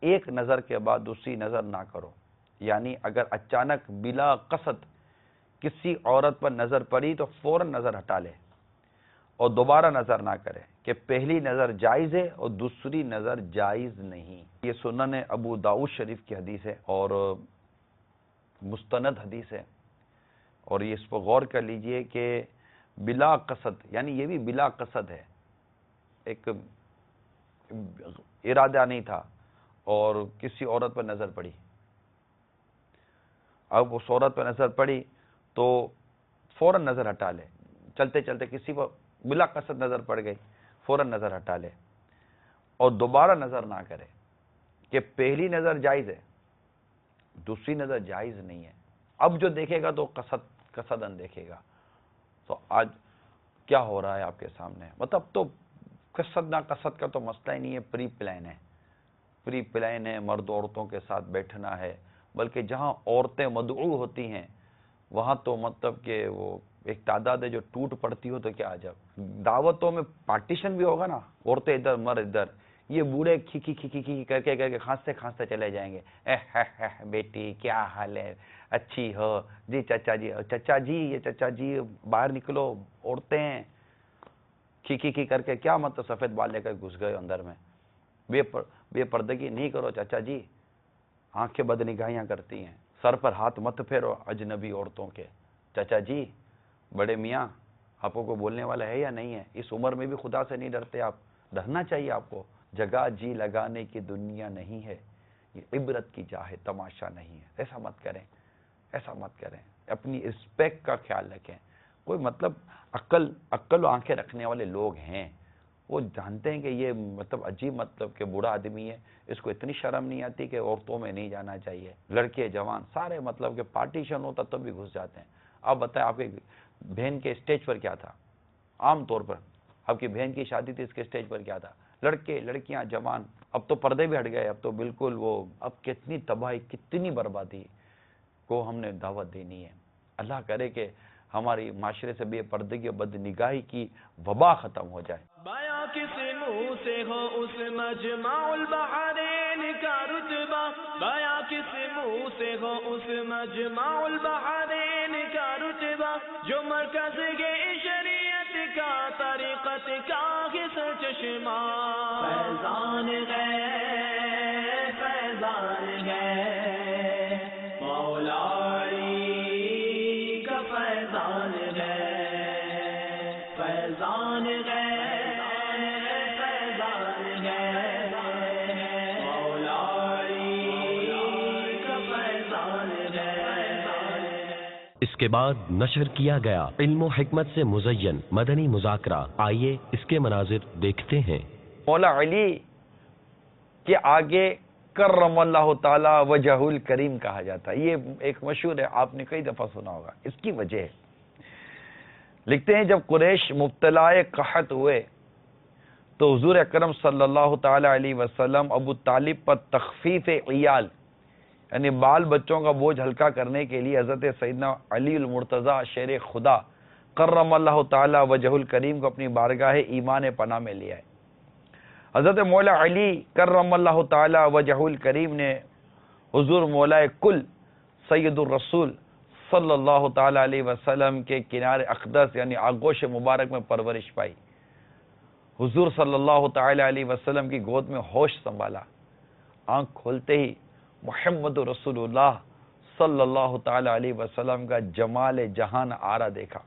Speaker 18: ایک نظر کے بعد دوسری نظر نہ کرو، یعنی اگر اچانک بلا قصد کسی عورت پر نظر پڑی تو فوراً نظر ہٹا لے اور دوبارہ نظر نہ کرے کہ پہلی نظر جائز ہے اور دوسری نظر جائز نہیں۔ یہ سنن ابو داؤد شریف کی حدیث ہے اور مستند حدیث ہے، اور یہ اس پر غور کر لیجئے کہ بلا قصد یعنی یہ بھی بلا قصد ہے، ایک ارادہ نہیں تھا اور کسی عورت پر نظر پڑی۔ اب اس عورت پر نظر پڑی تو فوراً نظر ہٹا لے، چلتے چلتے کسی پر بلا قصد نظر پڑ گئی فوراً نظر ہٹا لے اور دوبارہ نظر نہ کرے کہ پہلی نظر جائز ہے دوسری نظر جائز نہیں ہے۔ اب جو دیکھے گا تو قصدن دیکھے گا۔ تو آج کیا ہو رہا ہے آپ کے سامنے، مطلب تو قصد نہ قصد کا تو مسئلہ ہی نہیں ہے، پری پلان ہے، پری پلان ہے، مرد عورتوں کے ساتھ بیٹھنا ہے، بلکہ جہاں عورتیں مدعو ہوتی ہیں وہاں تو مطلب کہ وہ ایک تعداد ہے جو ٹوٹ پڑتی ہو تو کیا عجب۔ دعوتوں میں پارٹیشن بھی ہوگا نا، عورتیں ادھر مرد ادھر، یہ بوڑھے کھی کھی کر کے کھانستے چلے جائیں گے، بیٹی کیا حال ہے، اچھی ہو جی، چچا جی، چچا جی، یہ چچا جی باہر نکلو، عورتیں کھی کر کے کیا مطلب سفید بال لے کر گھس گئے اندر میں، بے پردگی نہیں کرو چچا جی، آنکھیں بدنگاہیاں کرتی ہیں، سر پر ہاتھ مت پھیرو اجنبی عورتوں کے، چچا جی بڑے میاں آپ کو بولنے والا ہے یا نہیں ہے، اس عمر میں بھی خدا سے نہیں ڈرتے آپ، ڈرنا چاہیے آپ کو، جگہ جی لگانے کی دنیا نہیں ہے، یہ عبرت کی جا ہے، تماشا نہیں ہے، ایسا مت کریں، ایسا مت کریں، اپنی رسپیکٹ کا خیال رکھیں۔ کوئی مطلب عقل و آنکھیں رکھنے والے لوگ ہیں، وہ جانتے ہیں کہ یہ مطلب عجیب مطلب کہ بوڑھا آدمی ہے، اس کو اتنی شرم نہیں آتی کہ عورتوں میں نہیں جانا چاہیے، لڑکے جوان سارے مطلب کہ پارٹیشن ہوتا تب بھی گھس جاتے ہیں۔ آپ بتائیں آپ کی بہن کے اسٹیج پر کیا تھا، عام طور پر آپ کی بہن کی شادی تھی، اس کے اسٹیج پر کیا تھا، لڑکے لڑکیاں جوان، اب تو پردے بھی ہٹ گئے، اب تو بالکل وہ، اب کتنی تباہی کتنی بربادی کو ہم نے دعوت دینی ہے۔ اللہ کرے کہ ہماری معاشرے سے بے پردگی اور بد نگاہی کی وبا ختم ہو جائے۔
Speaker 15: بایا کس منہ سے ہو اس مجمع البحرین کا رتبہ، بایا کس منہ سے ہو اس مجمع البحرین کا رتبہ، جو مرکز کے شریعت کا طریقت کا کس چشمہ، فیضان ہے فیضان ہے مولا علی کا فیضان ہے،
Speaker 2: اس کے بعد نشر کیا گیا علم و حکمت سے مزین مدنی مذاکرہ. آئیے اس کے مناظر دیکھتے ہیں.
Speaker 18: مولا علی کے آگے کرم اللہ تعالی وجہ الکریم کہا جاتا ہے. یہ ایک مشہور ہے، آپ نے کئی دفعہ سنا ہوگا. اس کی وجہ ہے، لکھتے ہیں جب قریش مبتلا قحط ہوئے تو حضور اکرم صلی اللہ تعالی علیہ وسلم ابو طالب پر تخفیف عیال یعنی بال بچوں کا بوجھ ہلکا کرنے کے لیے حضرت سیدنا علی المرتضیٰ شیر خدا کرم اللہ تعالی وجہ الکریم کو اپنی بارگاہ ایمان پناہ میں لیا ہے. حضرت مولا علی کرم اللہ تعالی وجہ الکریم نے حضور مولا کل سید الرسول صلی اللہ تعالی علیہ وسلم کے کنارے اقدس یعنی آغوش مبارک میں پرورش پائی. حضور صلی اللہ تعالی علیہ وسلم کی گود میں ہوش سنبھالا. آنکھ کھولتے ہی محمد رسول اللہ صلی اللہ تعالی علیہ وسلم کا جمال جہان آرا دیکھا.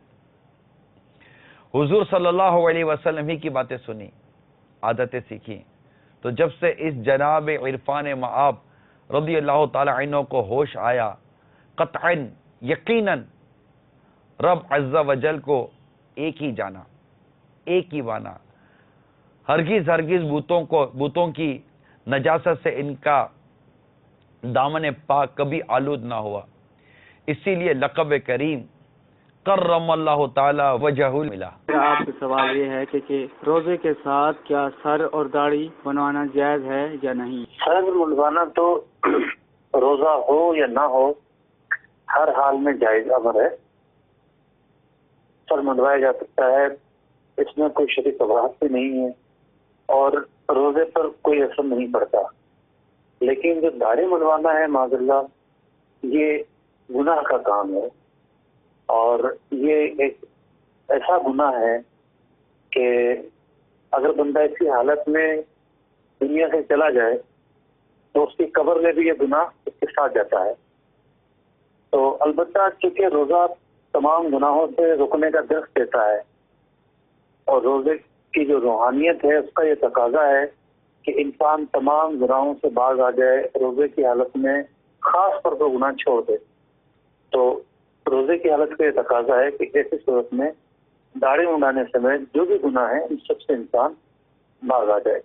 Speaker 18: حضور صلی اللہ علیہ وسلم ہی کی باتیں سنی، عادتیں سیکھی. تو جب سے اس جناب عرفان معاب رضی اللہ تعالی عنہ کو ہوش آیا، قطعاً یقیناً رب عز و جل کو ایک ہی جانا، ایک ہی مانا. ہرگز بتوں کی نجاست سے ان کا دامن پاک کبھی آلود نہ ہوا. اسی لیے لقب کریم کرم اللہ تعالی وجہ ملا.
Speaker 19: آپ سے سوال یہ ہے کہ روزے کے ساتھ کیا سر اور داڑھی بنوانا جائز ہے یا نہیں؟
Speaker 11: سر منڈوانا تو روزہ ہو یا نہ ہو ہر حال میں جائز امر ہے. سر منڈوایا جا سکتا ہے، اس میں کوئی شرعی قباحت بھی نہیں ہے اور روزے پر کوئی اثر نہیں پڑتا. لیکن جو داڑھی منڈوانا ہے معاذ اللہ، یہ گناہ کا کام ہے اور یہ ایک ایسا گناہ ہے کہ اگر بندہ اسی حالت میں دنیا سے چلا جائے تو اس کی قبر میں بھی یہ گناہ اس کے ساتھ جاتا ہے. تو البتہ چونکہ روزہ تمام گناہوں سے رکنے کا درس دیتا ہے اور روزے کی جو روحانیت ہے اس کا یہ تقاضا ہے کہ انسان تمام گناہوں سے باز آ جائے، روزے کی حالت میں خاص طور پر گناہ چھوڑ دے. تو روزے کی حالت کا یہ تقاضا ہے کہ ایسی صورت میں داڑھی منڈانے سمیت جو بھی گناہ ہیں ان سب سے انسان باز آ جائے.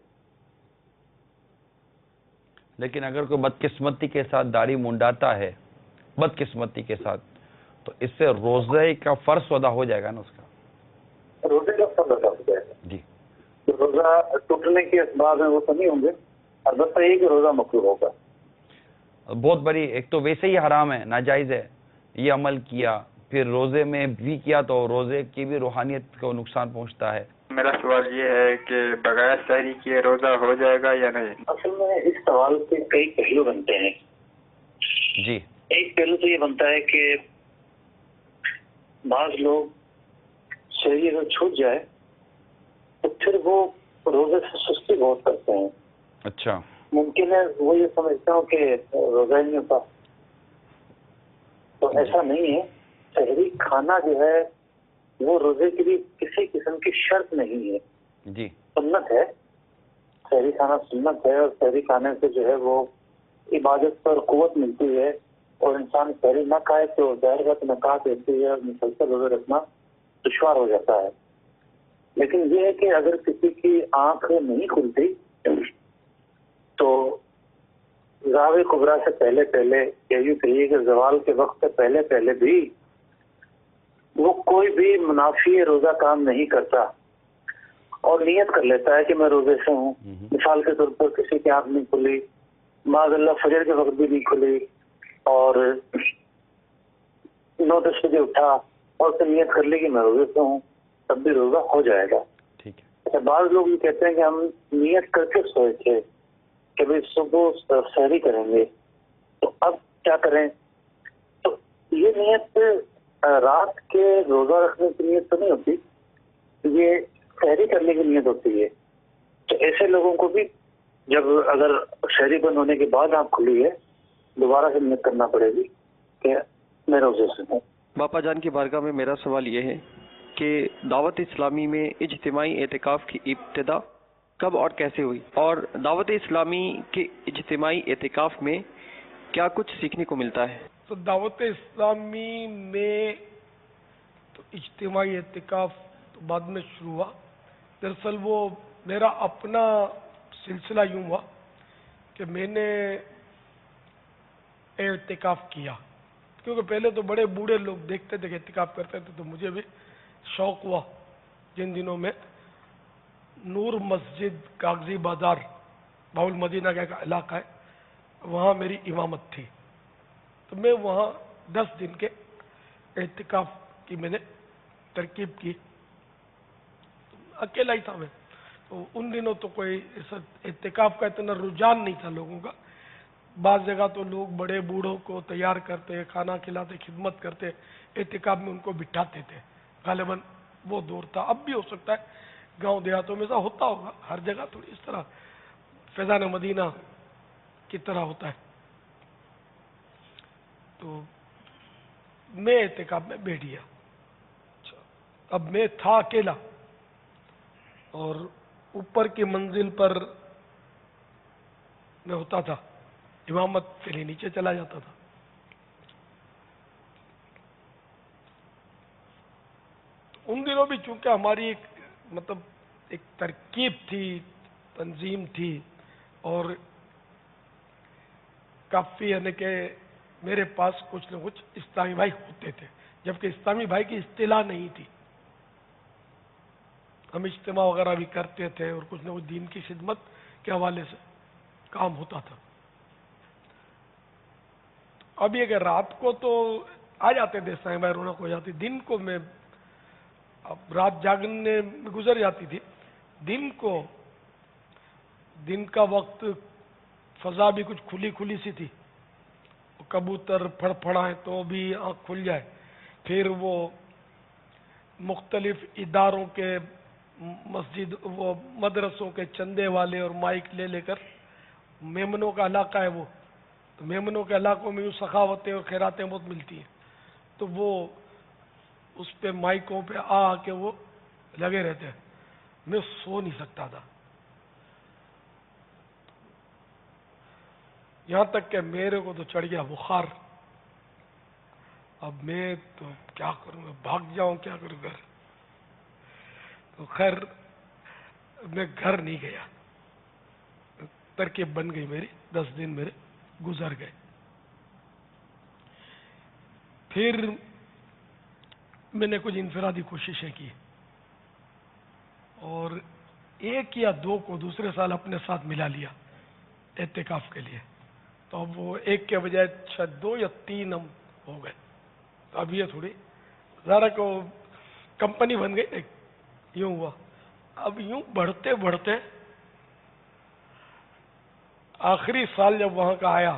Speaker 18: لیکن اگر کوئی بدقسمتی کے ساتھ داڑھی منڈاتا ہے، بدقسمتی کے ساتھ، تو اس سے روزے کا فرض ادا ہو جائے گا نا؟ اس کا
Speaker 11: روزے کا فرض ادا ہو جائے گا
Speaker 18: جی.
Speaker 11: روزہ ٹوٹنے کے اسباب ہیں وہ تو نہیں ہوں گے، البتہ یہ کہ روزہ مکروہ ہوگا.
Speaker 18: بہت بڑی ایک تو ویسے ہی حرام ہے، ناجائز ہے یہ عمل کیا، پھر روزے میں بھی کیا تو روزے کی بھی روحانیت کو نقصان پہنچتا ہے.
Speaker 20: میرا سوال یہ ہے کہ بغیر سحری کیے روزہ ہو جائے گا یا نہیں؟
Speaker 11: اصل میں اس سوال کے کئی پہلو بنتے ہیں.
Speaker 18: جی.
Speaker 11: ایک پہلو تو یہ بنتا ہے کہ بعض لوگ سحری اگر چھوٹ جائے تو پھر وہ روزے سے سستی بہت کرتے ہیں.
Speaker 18: اچھا.
Speaker 11: ممکن ہے وہ یہ سمجھتا ہوں کہ روزہ ہی نہیں ہوتا، تو ایسا نہیں ہے. سحری کھانا جو ہے وہ روزے کے لیے کسی قسم کی شرط نہیں ہے.
Speaker 18: جی.
Speaker 11: سنت ہے، سحری کھانا سنت ہے اور سحری کھانے سے جو ہے وہ عبادت پر قوت ملتی ہے اور انسان سحری نہ کھائے تو ظاہر بات نکات دیتی ہے اور مسلسل روزے رکھنا دشوار ہو جاتا ہے. لیکن یہ ہے کہ اگر کسی کی آنکھ نہیں کھلتی تو زاویہ کبریٰ سے پہلے پہلے یا یوں کہیے کہ زوال کے وقت سے پہلے پہلے بھی وہ کوئی بھی منافی روزہ کام نہیں کرتا اور نیت کر لیتا ہے کہ میں روزے سے ہوں. مثال کے طور پر کسی کی آنکھ نہیں کھلی، معاذ اللہ فجر کے وقت بھی نہیں کھلی اور 9-10 بجے اٹھا اور پھر نیت کر لی کہ میں روزے سے ہوں، تب بھی روزہ ہو جائے گا. اچھا، بعض لوگ یہ کہتے ہیں کہ ہم نیت کر کے سوئے تھے کہ بھائی صبح سحری کریں گے تو اب کیا کریں. تو یہ نیت رات کے روزہ رکھنے کی نیت تو نہیں ہوتی، یہ سحری کرنے کی نیت ہوتی ہے. تو ایسے لوگوں کو بھی جب اگر سحری بند ہونے کے بعد آنکھ کھلی ہے دوبارہ سے نیت کرنا پڑے گی کہ میں روزے سے ہوں.
Speaker 21: باپا جان کی بارگاہ میں میرا سوال یہ ہے کہ دعوت اسلامی میں اجتماعی اعتکاف کی ابتدا کب اور کیسے ہوئی، اور دعوت اسلامی کے اجتماعی اعتکاف میں کیا کچھ سیکھنے کو ملتا ہے؟
Speaker 14: تو دعوت اسلامی میں تو اجتماعی اعتکاف تو بعد میں شروع ہوا. دراصل وہ میرا اپنا سلسلہ یوں ہوا کہ میں نے اعتکاف کیا، کیونکہ پہلے تو بڑے بوڑھے لوگ دیکھتے تھے کہ اعتکاف کرتے تھے، تو مجھے بھی شوق ہوا. جن دنوں میں نور مسجد کاغذی بازار باول مدینہ کا ایک علاقہ ہے، وہاں میری امامت تھی، تو میں وہاں 10 دن کے اعتکاف کی میں نے ترکیب کی. اکیلا ہی تھا میں، تو ان دنوں تو کوئی ایسا اعتکاف کا اتنا رجحان نہیں تھا لوگوں کا. بعض جگہ تو لوگ بڑے بوڑھوں کو تیار کرتے، کھانا کھلاتے، خدمت کرتے، اعتکاف میں ان کو بٹھاتے تھے. غالباً وہ دور تھا. اب بھی ہو سکتا ہے گاؤں دیہاتوں میں ایسا ہوتا ہوگا، ہر جگہ تھوڑی اس طرح فیضان مدینہ کی طرح ہوتا ہے. تو میں اعتکاف میں بیٹھ گیا. اب میں تھا اکیلا اور اوپر کی منزل پر میں ہوتا تھا، امامت کے لیے نیچے چلا جاتا تھا. ان دنوں بھی چونکہ ہماری ایک ترکیب تھی، تنظیم تھی، اور کافی یعنی کہ میرے پاس کچھ نہ کچھ اسلامی بھائی ہوتے تھے، جبکہ اسلامی بھائی کی اصطلاح نہیں تھی. ہم اجتماع وغیرہ بھی کرتے تھے اور کچھ نہ کچھ دین کی خدمت کے حوالے سے کام ہوتا تھا. اب یہ کہ رات کو تو آ جاتے تھے اسلامی بھائی، رونق ہو جاتی. دن کو میں اب رات جاگنے میں گزر جاتی تھی. دن کا وقت فضا بھی کچھ کھلی کھلی سی تھی، کبوتر پھڑپھڑائیں تو بھی آنکھ کھل جائے. پھر وہ مختلف اداروں کے مسجد وہ مدرسوں کے چندے والے اور مائک لے کر، میمنوں کا علاقہ ہے وہ، تو میمنوں کے علاقوں میں یوں سخاوتیں اور خیراتیں بہت ملتی ہیں، تو وہ اس پہ مائکوں پہ آ کے وہ لگے رہتے ہیں. میں سو نہیں سکتا تھا، یہاں تک کہ میرے کو تو چڑھ گیا بخار. اب میں تو کیا کروں، بھاگ جاؤں کیا کروں گھر. تو خیر میں گھر نہیں گیا، ترکیب بن گئی میری. 10 دن میرے گزر گئے. پھر میں نے کچھ انفرادی کوششیں کی اور 1 یا 2 کو دوسرے سال اپنے ساتھ ملا لیا اعتکاف کے لیے. تو اب وہ 1 کے بجائے شاید 2 یا 3 ہم ہو گئے. تو اب یہ تھوڑی ذرا کو کمپنی بن گئی. یوں ہوا. اب یوں بڑھتے بڑھتے آخری سال جب وہاں کا آیا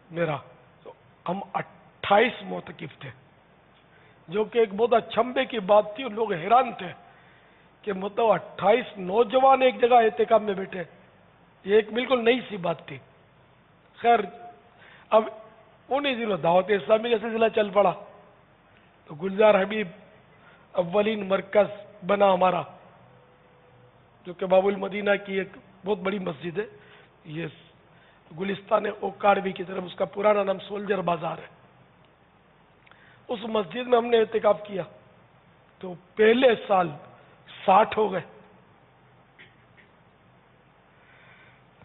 Speaker 14: میرا، تو ہم 28 معتکف تھے، جو کہ ایک بہت اچھمبے کی بات تھی. اور لوگ حیران تھے کہ 28 نوجوان ایک جگہ اعتکاف میں بیٹھے. یہ ایک بالکل نئی سی بات تھی. خیر اب انہیں دنوں دعوت اسلامی کا سلسلہ چل پڑا. تو گلزار حبیب اولین مرکز بنا ہمارا، جو کہ باب المدینہ کی ایک بہت بڑی مسجد ہے. یہ گلستان اوکاڑوی کی طرف، اس کا پرانا نام سولجر بازار ہے. اس مسجد میں ہم نے اعتکاف کیا. تو پہلے سال 60 ہو گئے.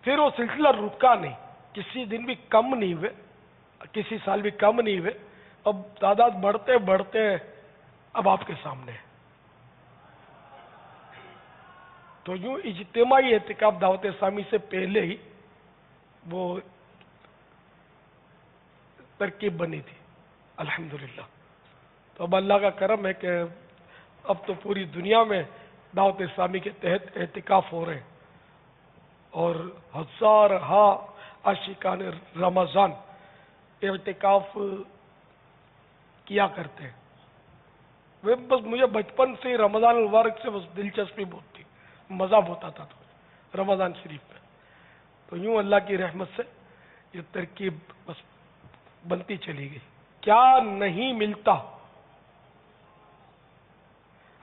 Speaker 14: پھر وہ سلسلہ رکا نہیں، کسی دن بھی کم نہیں ہوئے، کسی سال بھی کم نہیں ہوئے. اب تعداد بڑھتے بڑھتے اب آپ کے سامنے ہے. تو یوں اجتماعی اعتکاف دعوت اسلامی سے پہلے ہی وہ ترکیب بنی تھی الحمدللہ. تو اب اللہ کا کرم ہے کہ اب تو پوری دنیا میں دعوت اسلامی کے تحت اعتکاف ہو رہے ہیں، اور ہزارہا عاشقان رمضان اعتکاف کیا کرتے ہیں. بس مجھے بچپن سے رمضان المبارک سے بس دلچسپی بہت تھی، مزہ بہت آتا تھا رمضان شریف میں. تو یوں اللہ کی رحمت سے یہ ترکیب بس بنتی چلی گئی. کیا نہیں ملتا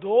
Speaker 14: 2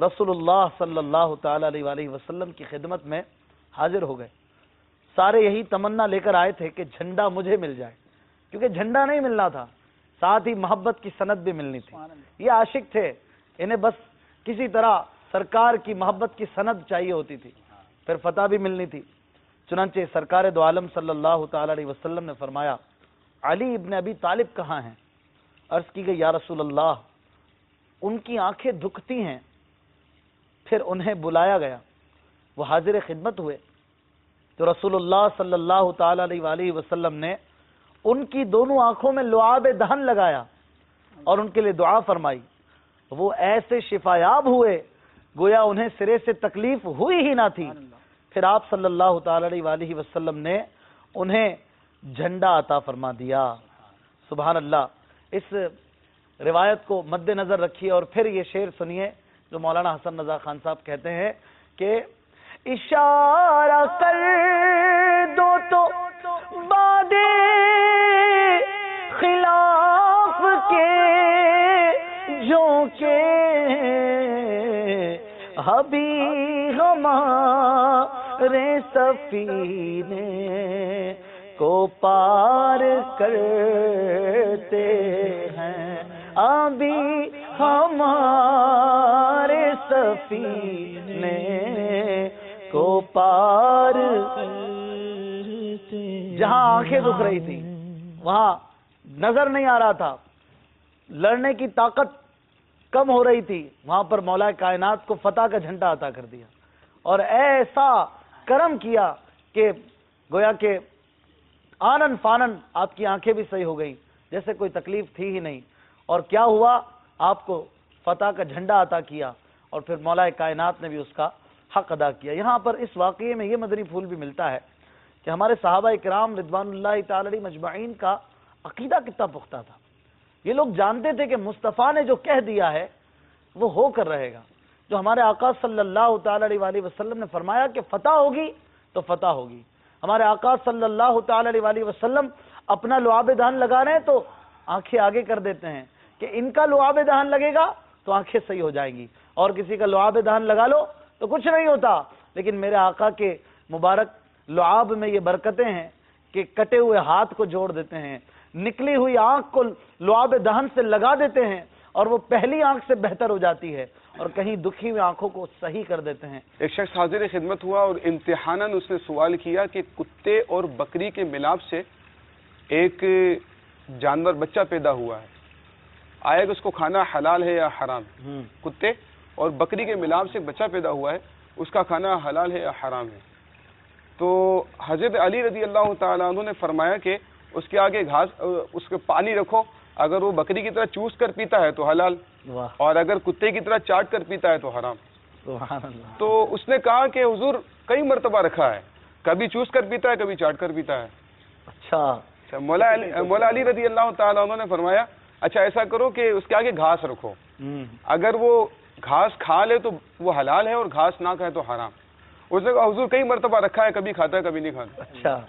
Speaker 22: رسول اللہ صلی اللہ تعالی علیہ وآلہ وسلم کی خدمت میں حاضر ہو گئے. سارے یہی تمنا لے کر آئے تھے کہ جھنڈا مجھے مل جائے، کیونکہ جھنڈا نہیں ملنا تھا، ساتھ ہی محبت کی سند بھی ملنی تھی. یہ عاشق تھے، انہیں بس کسی طرح سرکار کی محبت کی سند چاہیے ہوتی تھی، پھر فتح بھی ملنی تھی. چنانچہ سرکار دو عالم صلی اللہ تعالی علیہ وسلم نے فرمایا علی ابن ابی طالب کہاں ہیں؟ عرض کی گئی یا رسول اللہ ان کی آنکھیں دکھتی ہیں. پھر انہیں بلایا گیا، وہ حاضر خدمت ہوئے تو رسول اللہ صلی اللہ تعالی علیہ وآلہ وسلم نے ان کی دونوں آنکھوں میں لعاب دہن لگایا اور ان کے لیے دعا فرمائی. وہ ایسے شفایاب ہوئے گویا انہیں سرے سے تکلیف ہوئی ہی نہ تھی. پھر آپ صلی اللہ تعالی علیہ وآلہ وسلم نے انہیں جھنڈا عطا فرما دیا. سبحان اللہ. اس روایت کو مد نظر رکھیے اور پھر یہ شعر سنیے جو مولانا حسن رضا خان صاحب کہتے ہیں کہ اشارہ کر دو تو باد خلاف کے جھونکے ابھی ہمارے سفینے کو پار کرتے ہیں، ابھی ہمارے سفینے کو پار. جہاں آنکھیں دکھ رہی تھی وہاں نظر نہیں آ رہا تھا، لڑنے کی طاقت کم ہو رہی تھی، وہاں پر مولا کائنات کو فتح کا جھنڈا عطا کر دیا اور ایسا کرم کیا کہ گویا کہ آنن فانن آپ کی آنکھیں بھی صحیح ہو گئی، جیسے کوئی تکلیف تھی ہی نہیں. اور کیا ہوا؟ آپ کو فتح کا جھنڈا عطا کیا اور پھر مولا کائنات نے بھی اس کا حق ادا کیا. یہاں پر اس واقعے میں یہ مدنی پھول بھی ملتا ہے کہ ہمارے صحابہ کرام رضوان اللہ تعالی علیہ مجمعین کا عقیدہ کتنا پختہ تھا. یہ لوگ جانتے تھے کہ مصطفیٰ نے جو کہہ دیا ہے وہ ہو کر رہے گا. جو ہمارے آقا صلی اللہ تعالی علیہ وآلہ وسلم نے فرمایا کہ فتح ہوگی تو فتح ہوگی. ہمارے آقا صلی اللہ تعالی علیہ وآلہ وسلم اپنا لعاب دہن لگا رہے ہیں تو آنکھیں آگے کر دیتے ہیں کہ ان کا لعاب دہن لگے گا تو آنکھیں صحیح ہو جائیں گی، اور کسی کا لعاب دہن لگا لو تو کچھ نہیں ہوتا. لیکن میرے آقا کے مبارک لعاب میں یہ برکتیں ہیں کہ کٹے ہوئے ہاتھ کو جوڑ دیتے ہیں، نکلی ہوئی آنکھ کو لعاب دہن سے لگا دیتے ہیں اور وہ پہلی آنکھ سے بہتر ہو جاتی ہے، اور کہیں دکھی ہوئی آنکھوں کو صحیح کر دیتے ہیں.
Speaker 5: ایک شخص حاضر خدمت ہوا اور امتحاناً اس نے سوال کیا کہ کتے اور بکری کے ملاپ سے ایک جانور بچہ پیدا ہوا ہے، آئے کہ اس کو کھانا حلال ہے یا حرام؟ کتے اور بکری کے ملاپ سے بچہ پیدا ہوا ہے، اس کا کھانا حلال ہے یا حرام ہے؟ تو حضرت علی رضی اللہ تعالیٰ عنہ نے فرمایا کہ اس کے آگے گھاس، اس کے پانی رکھو، اگر وہ بکری کی طرح چوس کر پیتا ہے تو حلال، اور اگر کتے کی طرح چاٹ کر پیتا ہے تو حرام. تو اس نے کہا کہ حضور کئی مرتبہ رکھا ہے، کبھی چوس کر پیتا ہے کبھی چاٹ کر پیتا ہے.
Speaker 22: اچھا.
Speaker 5: مولا علی رضی اللہ تعالیٰ عنہ نے فرمایا اچھا ایسا کرو کہ اس کے آگے گھاس رکھو، اگر وہ گھاس کھا لے تو وہ حلال ہے اور گھاس نہ کھائے تو حرام. اس نے کہا حضور کئی مرتبہ رکھا ہے، کبھی کھاتا ہے کبھی نہیں کھاتا.
Speaker 22: اچھا.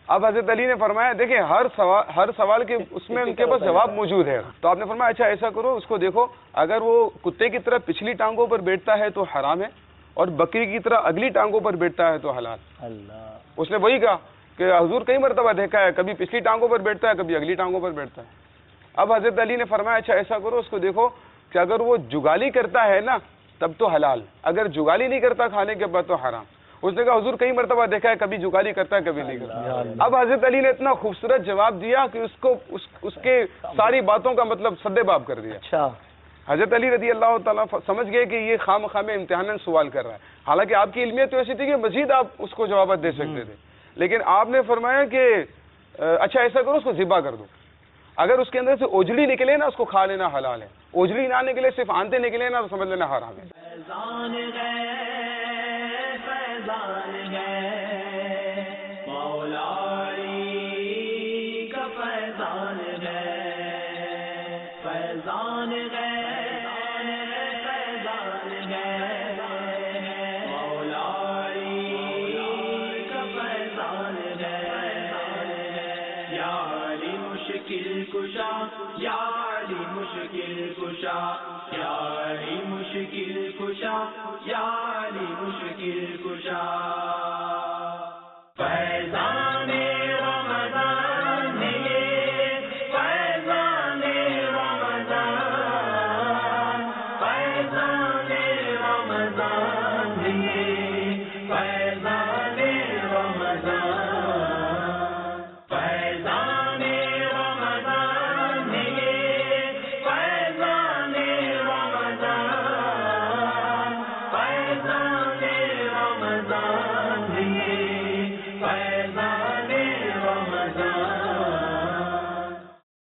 Speaker 5: اب حضرت علی نے فرمایا دیکھیں ہر سوال کے اس میں ان کے پاس جواب موجود ہے. تو آپ نے فرمایا اچھا ایسا کرو اس کو دیکھو، اگر وہ کتے کی طرح پچھلی ٹانگوں پر بیٹھتا ہے تو حرام ہے، اور بکری کی طرح اگلی ٹانگوں پر بیٹھتا ہے تو حلال. اس نے وہی کہا کہ حضور کئی مرتبہ دیکھا ہے، کبھی پچھلی ٹانگوں پر بیٹھتا ہے کبھی اگلی ٹانگوں پر بیٹھتا ہے. اب حضرت علی نے فرمایا اچھا ایسا کرو اس کو دیکھو کہ اگر وہ جگالی کرتا ہے نا تب تو حلال، اگر جگالی نہیں کرتا کھانے کے بعد تو حرام. اس نے کہا حضور کئی مرتبہ دیکھا ہے کبھی جگالی کرتا ہے کبھی نہیں کرتا. اب حضرت علی نے اتنا خوبصورت جواب دیا کہ اس کے ساری باتوں کا مطلب سدے باب کر دیا.
Speaker 22: اچھا.
Speaker 5: حضرت علی رضی اللہ تعالیٰ سمجھ گئے کہ یہ خام خام امتحان سوال کر رہا ہے. حالانکہ آپ کی علمیت تو ایسی تھی کہ مزید آپ اس کو جوابات دے سکتے تھے، لیکن آپ نے فرمایا کہ اچھا ایسا کرو اس کو ذبح کر دو، اگر اس کے اندر سے اوجڑی نکلے نا اس کو کھا لینا حلال ہے، اوجڑی نہ نکلے صرف آنتے نکلے نا تو سمجھ لینا حرام ہے.
Speaker 1: یا علی مشکل کشا
Speaker 6: یا علی مشکل کشا یا علی مشکل کشا